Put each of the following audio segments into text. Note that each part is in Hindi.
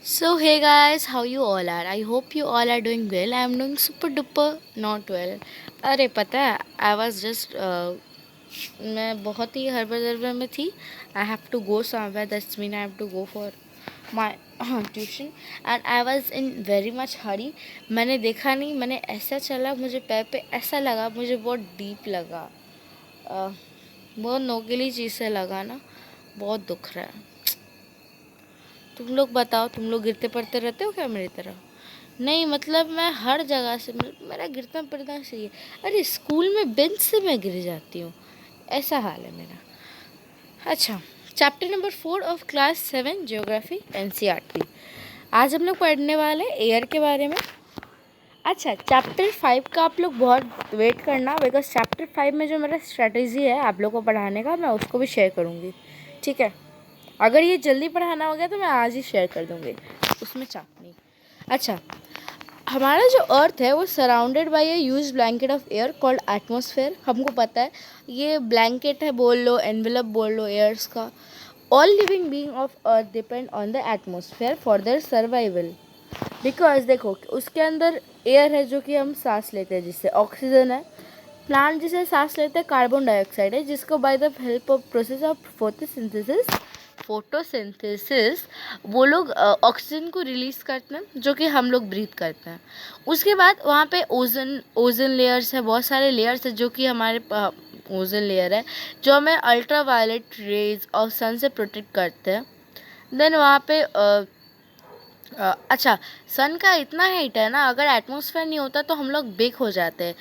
So hey guys, how you all are? I hope you all are doing well. I am doing super duper not well. अरे पता है आई वॉज जस्ट मैं बहुत ही हड़बड़ दड़बड़ में थी. I have to go somewhere that's mean I have to go for my tuition and I was in very much hurry. मैंने देखा नहीं, मैंने ऐसा चला, मुझे पैर पे ऐसा लगा, मुझे बहुत डीप लगा. अ, बहुत नोकीली चीज़ से लगा ना. बहुत दुख रहा है. तुम लोग बताओ, तुम लोग गिरते पड़ते रहते हो क्या मेरी तरह? नहीं मतलब मैं हर जगह से मेरा गिरना पड़ना सही है. अरे स्कूल में बेंच से मैं गिर जाती हूँ. ऐसा हाल है मेरा. अच्छा, chapter number 4 of class 7 geography NCERT. आज हम लोग पढ़ने वाले एयर के बारे में. अच्छा, चैप्टर 5 का आप लोग बहुत वेट करना, बिकॉज चैप्टर 5 में जो मेरा स्ट्रेटजी है आप लोग को पढ़ाने का, मैं उसको भी शेयर करूँगी. ठीक है, अगर ये जल्दी पढ़ाना हो गया तो मैं आज ही शेयर कर दूँगी, उसमें चाप नहीं. अच्छा, हमारा जो अर्थ है वो surrounded by a huge blanket of air called atmosphere. हमको पता है ये ब्लैंकेट है बोल लो, एनवेलप बोल लो एयर्स का. All living being of earth depend on the atmosphere for their survival. Because देखो उसके अंदर एयर है जो कि हम सांस लेते हैं, जिससे ऑक्सीजन है. प्लांट जिसे सांस लेते हैं कार्बन डाइऑक्साइड है, जिसको by the help of process of photosynthesis वो लोग ऑक्सीजन को रिलीज़ करते हैं, जो कि हम लोग ब्रीथ करते हैं. उसके बाद वहाँ पे ओजन लेयर्स है, बहुत सारे लेयर्स है जो कि हमारे ओजन लेयर है जो हमें अल्ट्रा वायलेट रेज और सन से प्रोटेक्ट करते हैं. देन वहाँ पे अच्छा, सन का इतना हीट है ना, अगर एटमॉस्फेयर नहीं होता तो हम लोग बेक हो जाते हैं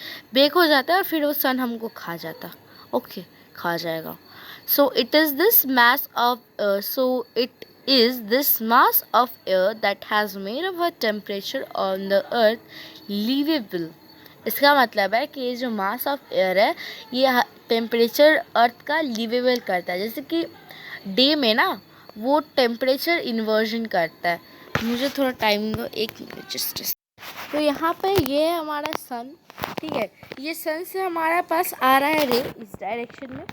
और फिर वो सन हमको खा जाता. ओके, खा जाएगा. So it is this mass of air that has made our temperature on the earth livable. इसका मतलब है कि ये जो मास ऑफ एयर है ये टेम्परेचर अर्थ का लिवेबल करता है. जैसे कि डे में ना वो टेम्परेचर इन्वर्जन करता है. मुझे थोड़ा टाइम दो, एक मिनट जस्ट. तो यहाँ पे ये है हमारा सन. ठीक है, ये सन से हमारा पास आ रहा है रे इस डायरेक्शन में.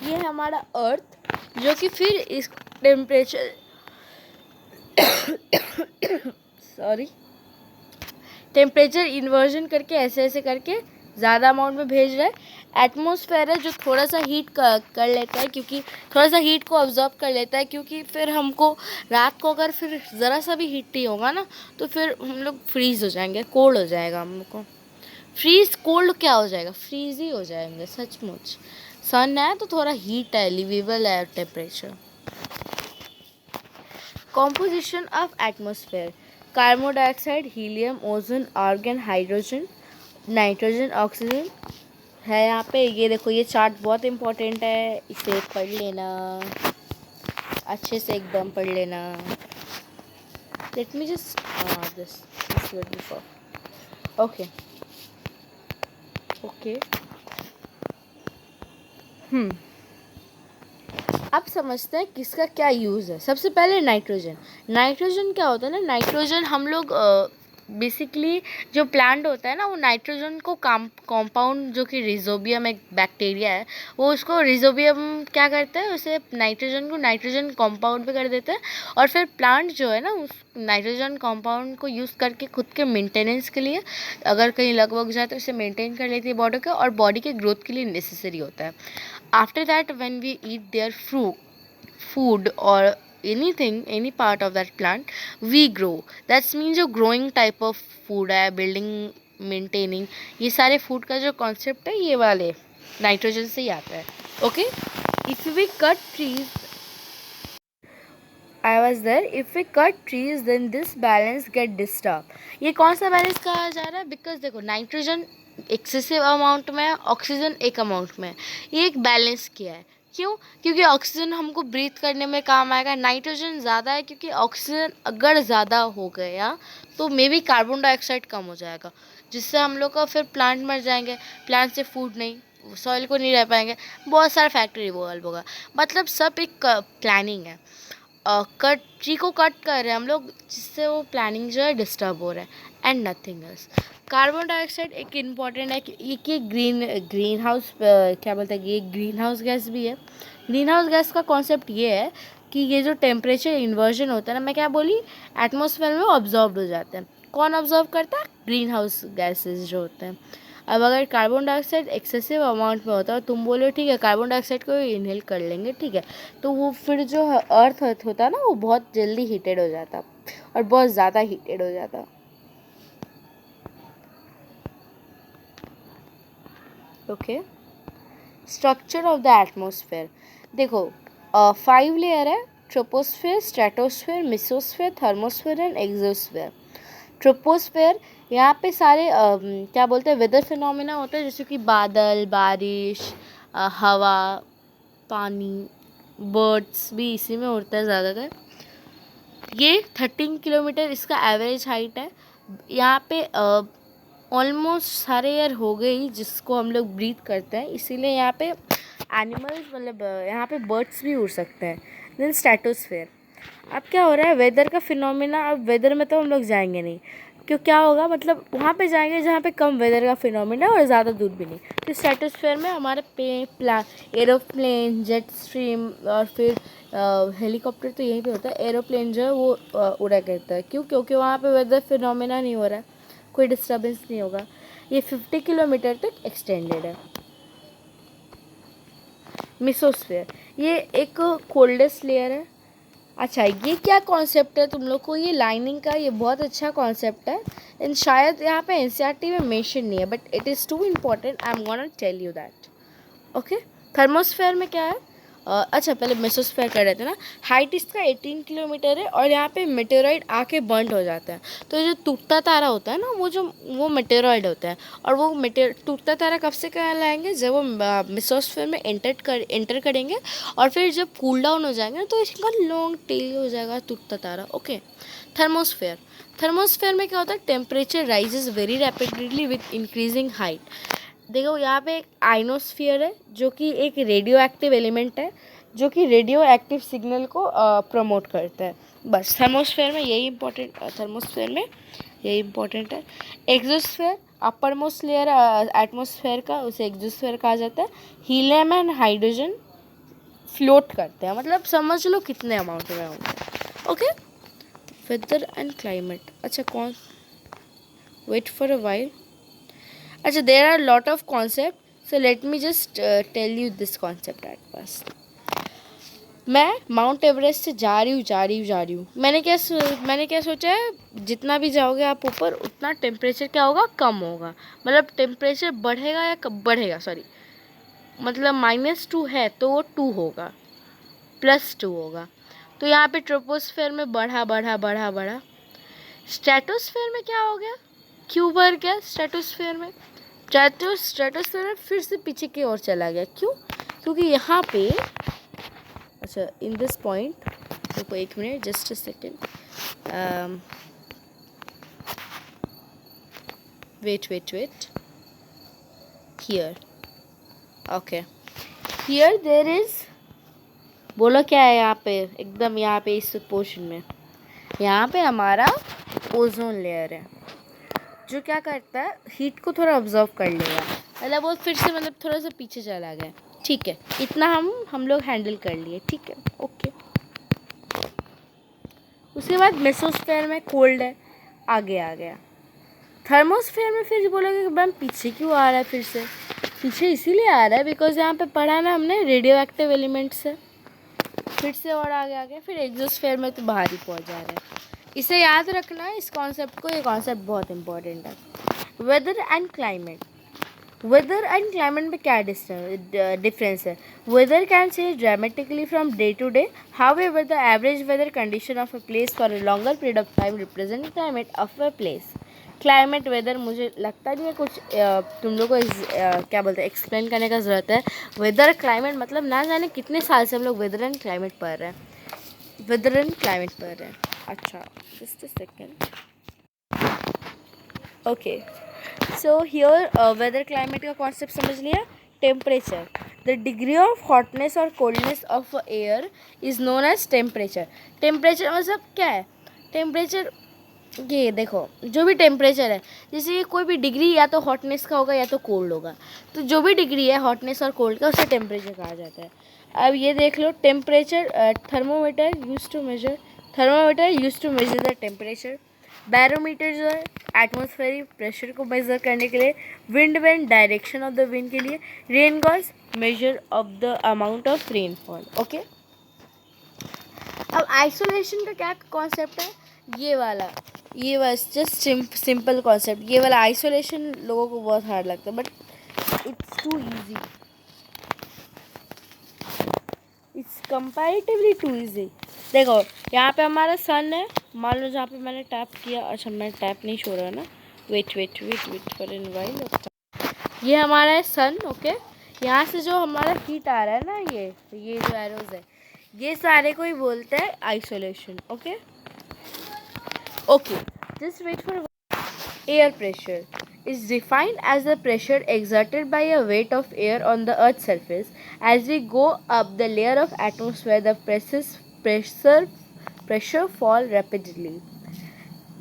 ये है हमारा अर्थ जो कि फिर इस टेम्परेचर सॉरी टेम्परेचर इन्वर्जन करके ऐसे ऐसे करके ज़्यादा अमाउंट में भेज रहा है. एटमॉस्फेयर है जो थोड़ा सा हीट कर लेता है, क्योंकि थोड़ा सा हीट को ऑब्जॉर्व कर लेता है, क्योंकि फिर हमको रात को अगर फिर ज़रा सा भी हीट नहीं होगा ना तो फिर हम लोग फ्रीज़ हो जाएंगे, कोल्ड हो जाएगा हम लोग को. फ्रीज कोल्ड क्या हो जाएगा, फ्रीज ही हो जाएंगे सचमुच. सन है तो थोड़ा हीट है, लिवेबल है temperature. Composition of atmosphere: carbon dioxide, helium, ozone, argon, hydrogen, nitrogen, oxygen है. यहाँ पे ये देखो, ये चार्ट बहुत इंपॉर्टेंट है, इसे पढ़ लेना अच्छे से, एकदम पढ़ लेना. Late me just this let me for okay okay. अब समझते हैं किसका क्या यूज़ है. सबसे पहले नाइट्रोजन. नाइट्रोजन क्या होता है ना, नाइट्रोजन हम लोग बेसिकली जो प्लांट होता है ना वो नाइट्रोजन को कंपाउंड जो कि रिजोबियम एक बैक्टीरिया है, वो उसको रिजोबियम क्या करता है, उसे नाइट्रोजन को नाइट्रोजन कंपाउंड पे कर देता है. और फिर प्लांट जो है ना उस नाइट्रोजन कंपाउंड को यूज़ करके खुद के मेंटेनेंस के लिए, अगर कहीं लग वग जाए तो इसे मेंटेन कर लेती है बॉडी का, और बॉडी के ग्रोथ के लिए नेसेसरी होता है. After that, when we eat their food or anything, any part of that plant, we grow. That means जो growing type of food है, building, maintaining, ये सारे food का जो concept है ये वाले नाइट्रोजन से ही आता है. Okay, if we cut trees, I was there. If we cut trees, then this balance get disturbed. ये कौन सा बैलेंस कहा जा रहा है? बिकॉज देखो नाइट्रोजन एक्सेसिव अमाउंट में है, ऑक्सीजन एक अमाउंट में है. ये एक बैलेंस किया है. क्यों? क्योंकि ऑक्सीजन हमको ब्रीथ करने में काम आएगा. नाइट्रोजन ज़्यादा है क्योंकि ऑक्सीजन अगर ज़्यादा हो गया तो मे बी कार्बन डाइऑक्साइड कम हो जाएगा, जिससे हम लोग का फिर प्लांट मर जाएंगे. प्लांट से फूड नहीं, सॉइल को नहीं रह पाएंगे, बहुत सारा फैक्ट्री इवॉल्व होगा. मतलब सब एक प्लानिंग है. ट्री को कट कर रहे हैं हम लोग, जिससे वो प्लानिंग जो है डिस्टर्ब हो रहा है, and nothing else. Carbon dioxide एक इम्पॉर्टेंट है कि ग्रीन हाउस क्या बोलते हैं, ये ग्रीन हाउस गैस भी है. ग्रीन हाउस गैस का कॉन्सेप्ट ये है कि ये जो टेम्परेचर इन्वर्जन होता है ना, मैं क्या बोली, एटमॉस्फेयर में ऑब्जॉर्व हो जाते हैं। कौन ऑब्जॉर्व करता है? ग्रीन हाउस गैसेज जो होते हैं। अब अगर कार्बन डाइऑक्साइड एक्सेसिव अमाउंट में होता है, तुम बोलो ठीक है कार्बन डाइऑक्साइड को इनहेल कर लेंगे, ठीक है, तो वो फिर जो अर्थ होता है ना, वो बहुत जल्दी हीटेड हो जाता और बहुत ज़्यादा हीटेड हो जाता। Okay, structure of the atmosphere देखो, 5 लेयर है, troposphere, stratosphere, mesosphere, thermosphere and exosphere. Troposphere, यहाँ पे सारे क्या बोलते हैं, वेदर फिनोमिना होते हैं, जैसे कि बादल, बारिश, हवा, पानी, बर्ड्स भी इसी में उड़ता है ज़्यादातर। ये 13 किलोमीटर इसका एवरेज हाइट है। यहाँ पे ऑलमोस्ट सारे एयर हो गई जिसको हम लोग ब्रीथ करते हैं, इसीलिए यहाँ पे एनिमल्स मतलब यहाँ पे बर्ड्स भी उड़ सकते हैं। देन स्ट्रेटोस्फेयर, अब क्या हो रहा है, वेदर का फिनोमिना। अब वेदर में तो हम लोग जाएंगे नहीं, क्यों, क्या होगा, मतलब वहाँ पे जाएंगे जहाँ पे कम वेदर का फिनोमिना और ज़्यादा दूर भी नहीं। तो स्ट्रेटोस्फेयर में हमारे एरोप्लेन, जेट स्ट्रीम और फिर हेलीकॉप्टर तो यहीं पे होता है। एरोप्लेन जो है वो उड़ा करता है, क्यों, क्योंकि वहाँ पे वेदर फिनोमिना नहीं हो रहा है, कोई डिस्टर्बेंस नहीं होगा। ये 50 किलोमीटर तक एक्सटेंडेड है। मेसोस्फेयर, ये एक कोल्डेस्ट लेयर है। अच्छा, ये क्या कॉन्सेप्ट है तुम लोग को, ये लाइनिंग का, ये बहुत अच्छा कॉन्सेप्ट है एंड शायद यहाँ पे एनसीईआरटी में मेंशन नहीं है, but it is too important, I am gonna tell you that. Okay, thermosphere में क्या है, अच्छा पहले मेसोस्फेयर कर रहे थे ना। हाइट इसका 18 किलोमीटर है और यहाँ पे मेटेरॉइड आके बर्न हो जाता है। तो जो टूटता तारा होता है ना, वो मेटेरॉइड होता है, और वो टूटता तारा कब से कहलाएंगे, जब वो मेसोस्फेयर में एंटर करेंगे और फिर जब कूल डाउन हो जाएंगे तो इसका लॉन्ग टेल हो जाएगा टूटता तारा। ओके, थर्मोस्फेयर, थर्मोस्फेयर में क्या होता है, temperature rises very rapidly with increasing height. देखो यहाँ पे एक आइनोस्फीयर है जो कि एक रेडियो एक्टिव एलिमेंट है, जो कि रेडियो एक्टिव सिग्नल को प्रमोट करता है। बस थर्मोस्फेयर में यही इम्पोर्टेंट है। Exosphere, upper most layer atmosphere का, उसे एक्सोस्फेयर कहा जाता है। हीलियम एंड हाइड्रोजन फ्लोट करते हैं, मतलब समझ लो कितने अमाउंट में होंगे। ओके, वेदर एंड क्लाइमेट, अच्छा कौन, वेट फॉर अ वाइल, अच्छा, there are lot of concept, so let me just tell you this concept at first. मैं माउंट एवरेस्ट से जा रही हूँ। मैंने क्या सोचा है, जितना भी जाओगे आप ऊपर उतना टेम्परेचर क्या होगा, कम होगा, मतलब टेम्परेचर बढ़ेगा या बढ़ेगा, सॉरी, मतलब -2 है तो वो 2 होगा, +2 होगा। तो यहाँ पे ट्रोपोस्फेयर में बढ़ा। स्ट्रेटोस्फेयर में क्या हो गया, क्यों बढ़ गया स्ट्रेटोस्फेयर में, स्ट्रेटोस्फेयर में फिर से पीछे की ओर चला गया, क्यों, क्योंकि यहाँ पे, अच्छा इन दिस पॉइंट, देखो एक minute, just a second, wait, here, okay, here there is, बोलो क्या है यहाँ पे, एकदम यहाँ पे इस पोर्शन में, यहाँ पे हमारा ओजोन लेयर है, जो क्या करता है, हीट को थोड़ा ऑब्जर्व कर लेगा, मतलब वो फिर से मतलब थोड़ा सा पीछे चला गया, ठीक है, इतना हम लोग हैंडल कर लिए, ठीक है, ओके। उसके बाद मेसोस्फेयर में कोल्ड है, आगे आ गया। थर्मोस्फेयर में फिर बोलोगे कि मैम पीछे क्यों आ रहा है, फिर से पीछे इसीलिए आ रहा है बिकॉज यहाँ पे पढ़ा ना हमने रेडियो एक्टिव एलिमेंट से, फिर से और आगे आ गया, फिर एक्सोस्फेयर में तो बाहर ही पहुँच जा रहा है। इसे याद रखना है, इस कॉन्सेप्ट को, ये कॉन्सेप्ट बहुत इंपॉर्टेंट है। वेदर एंड क्लाइमेट में क्या डिफरेंस है, weather can change dramatically from day to day, however the average weather condition of a place for a longer period of time represent climate of a place. Climate weather मुझे लगता नहीं है कुछ तुम लोग को क्या बोलते हैं एक्सप्लेन करने का ज़रूरत है। वेदर क्लाइमेट मतलब ना जाने कितने साल से हम लोग वेदर एंड क्लाइमेट पढ़ रहे हैं, अच्छा just a second, okay, so here weather climate का कॉन्सेप्ट समझ लिया। Temperature, the degree of hotness और coldness of air is known as temperature. Temperature मतलब क्या है, टेम्परेचर ये देखो, जो भी टेम्परेचर है, जैसे ये कोई भी डिग्री या तो हॉटनेस का होगा या तो कोल्ड होगा, तो जो भी डिग्री है हॉटनेस और कोल्ड का उसे टेम्परेचर कहा जाता है। अब ये देख लो temperature, thermometer use to measure the temperature, barometer जो है एटमॉस्फेरिक प्रेशर को मेज़र करने के लिए, wind vane direction of the wind के लिए, rain gauge measure of the amount of rainfall. Okay, अब आइसोलेशन का क्या कॉन्सेप्ट है, ये बस जस्ट सिंपल कॉन्सेप्ट। ये वाला आइसोलेशन लोगों को बहुत हार्ड लगता है, but it's too easy, it's comparatively too easy. देखो यहाँ पे हमारा सन है, मान लो जहाँ पे मैंने टैप किया, अच्छा मैं टैप नहीं शो रहा ना, वेट फॉर एन वाइल। ये हमारा है सन। ओके, यहाँ से जो हमारा हीट आ रहा है ना, ये जो एरोज है, ये सारे को ही बोलते हैं isolation. Okay, just wait for air pressure is defined as the pressure exerted by a weight of air on the earth's surface. As we go up the layer of atmosphere, the pressure fall rapidly.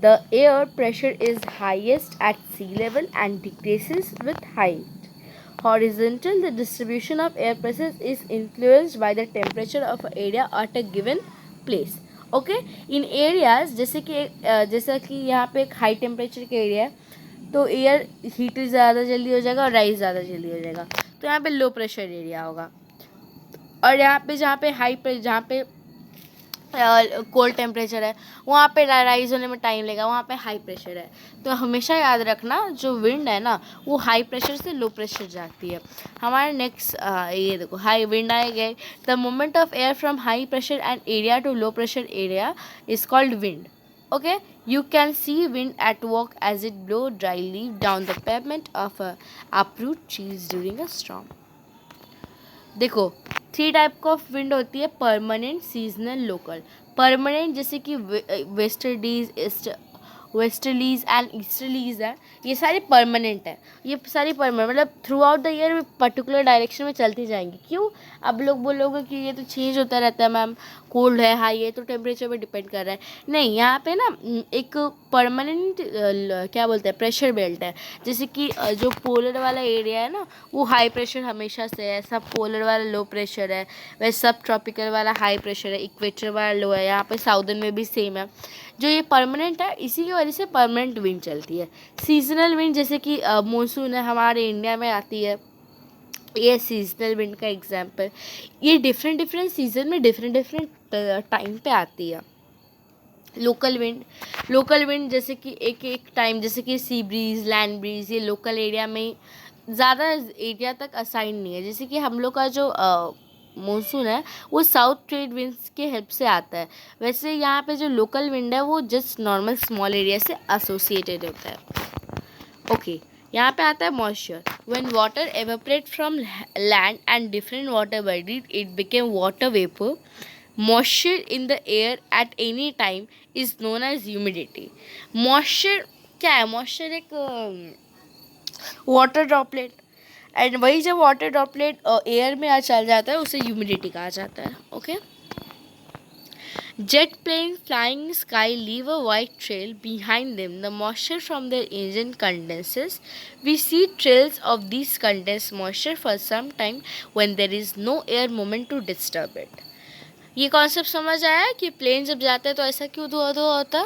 The air pressure is highest at sea level and decreases with height. Horizontal, the distribution of air pressure is influenced by the temperature of an area at a given place. Okay, in areas जैसा कि यहाँ पे एक हाई टेम्परेचर का एरिया है, तो एयर हीट ज़्यादा जल्दी हो जाएगा और राइज ज़्यादा जल्दी हो जाएगा, तो यहाँ पे लो प्रेशर एरिया होगा। और यहाँ पे जहाँ पे कोल्ड टेम्परेचर है, वहाँ पे राइज होने में टाइम लगेगा, वहाँ पे हाई प्रेशर है। तो हमेशा याद रखना, जो विंड है ना, वो हाई प्रेशर से लो प्रेशर जाती है। हमारा नेक्स्ट ये देखो, हाई विंड आएगा, the movement of air from high pressure and area to low pressure area is called wind. Okay, you can see wind at work as it blow dry leaf down the pavement of a uproot trees during a storm. देखो 3 टाइप ऑफ विंड होती है, परमानेंट, सीजनल, लोकल। परमानेंट जैसे कि वेस्टर्लीज एंड ईस्टर्लीज है, ये सारी परमानेंट है। ये सारी परमानेंट मतलब through out the year particular direction में चलती जाएंगी। क्यों? अब लोग बोलोगे कि ये तो चेंज होता रहता है मैम, कोल्ड है हाई है तो टेम्परेचर पे डिपेंड कर रहा है। नहीं, यहाँ पे ना एक परमानेंट क्या बोलते हैं, प्रेशर बेल्ट है। जैसे कि जो पोलर वाला एरिया है ना, वो हाई प्रेशर हमेशा से है, सब पोलर वाला लो प्रेशर है, वैसे सब ट्रॉपिकल वाला हाई प्रेशर है, इक्वेटर वाला लो है, यहाँ पे साउदर्न में भी सेम है। जो ये परमानेंट है, इसी की वजह से परमानेंट विंड चलती है। सीजनल विंड जैसे कि मानसून है हमारे इंडिया में आती है, ये सीजनल विंड का एग्जांपल। ये डिफरेंट सीजन में डिफरेंट टाइम पे आती है। लोकल विंड जैसे कि एक टाइम, जैसे कि सी ब्रीज, लैंड ब्रीज, ये लोकल एरिया में ज़्यादा एरिया तक असाइन नहीं है। जैसे कि हम लोग का जो मानसून है वो साउथ ट्रेड विंड्स के हेल्प से आता है। वैसे यहाँ पे जो लोकल विंड है वो जस्ट नॉर्मल स्मॉल एरिया से एसोसिएटेड होता है। ओके, यहाँ पे आता है moisture. When water evaporate from land and different water bodies it became water vapour. Moisture in the air at any time is known as humidity. Moisture क्या है? मॉइस्चर एक वाटर ड्रॉपलेट, एंड वही जब वाटर ड्रॉपलेट एयर में आ चल जाता है उसे ह्यूमिडिटी कहा जाता है। Okay, jet planes flying in sky leave a white trail behind them. The moisture from their engine condenses. We see trails of these condensed moisture for some time when there is no air movement to disturb it. ये कॉन्सेप्ट समझ आया कि प्लेन जब जाते हैं तो ऐसा क्यों धुआं होता?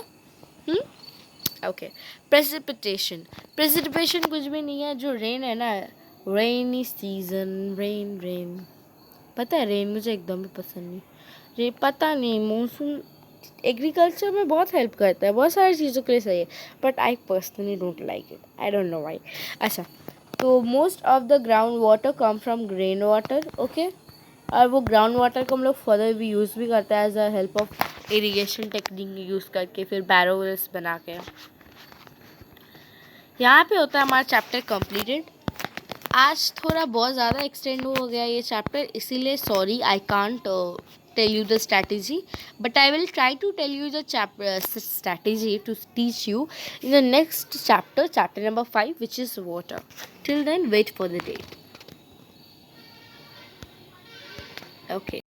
ओके, प्रेसिपिटेशन कुछ भी नहीं है, जो रेन है ना, रेनी सीजन, रेन। पता है, रेन मुझे एकदम भी पसंद नहीं। पता नहीं, मानसून एग्रीकल्चर में बहुत हेल्प करता है, बहुत सारी चीज़ों के लिए सही है, but I personally don't like it, I don't know why. अच्छा, तो most of the ground water come from rain water. Okay, और वो ग्राउंड वाटर को हम लोग फर्दर भी यूज़ भी करता है as a help of irrigation technique use करके, फिर बैरोवेल्स बना के। यहाँ पे होता है हमारा चैप्टर कंप्लीटेड। आज थोड़ा बहुत ज़्यादा एक्सटेंड हो गया ये चैप्टर, इसीलिए sorry I can't tell you the strategy, but I will try to tell you the strategy to teach you in the next chapter number 5, which is water. Till then, wait for the date. Okay.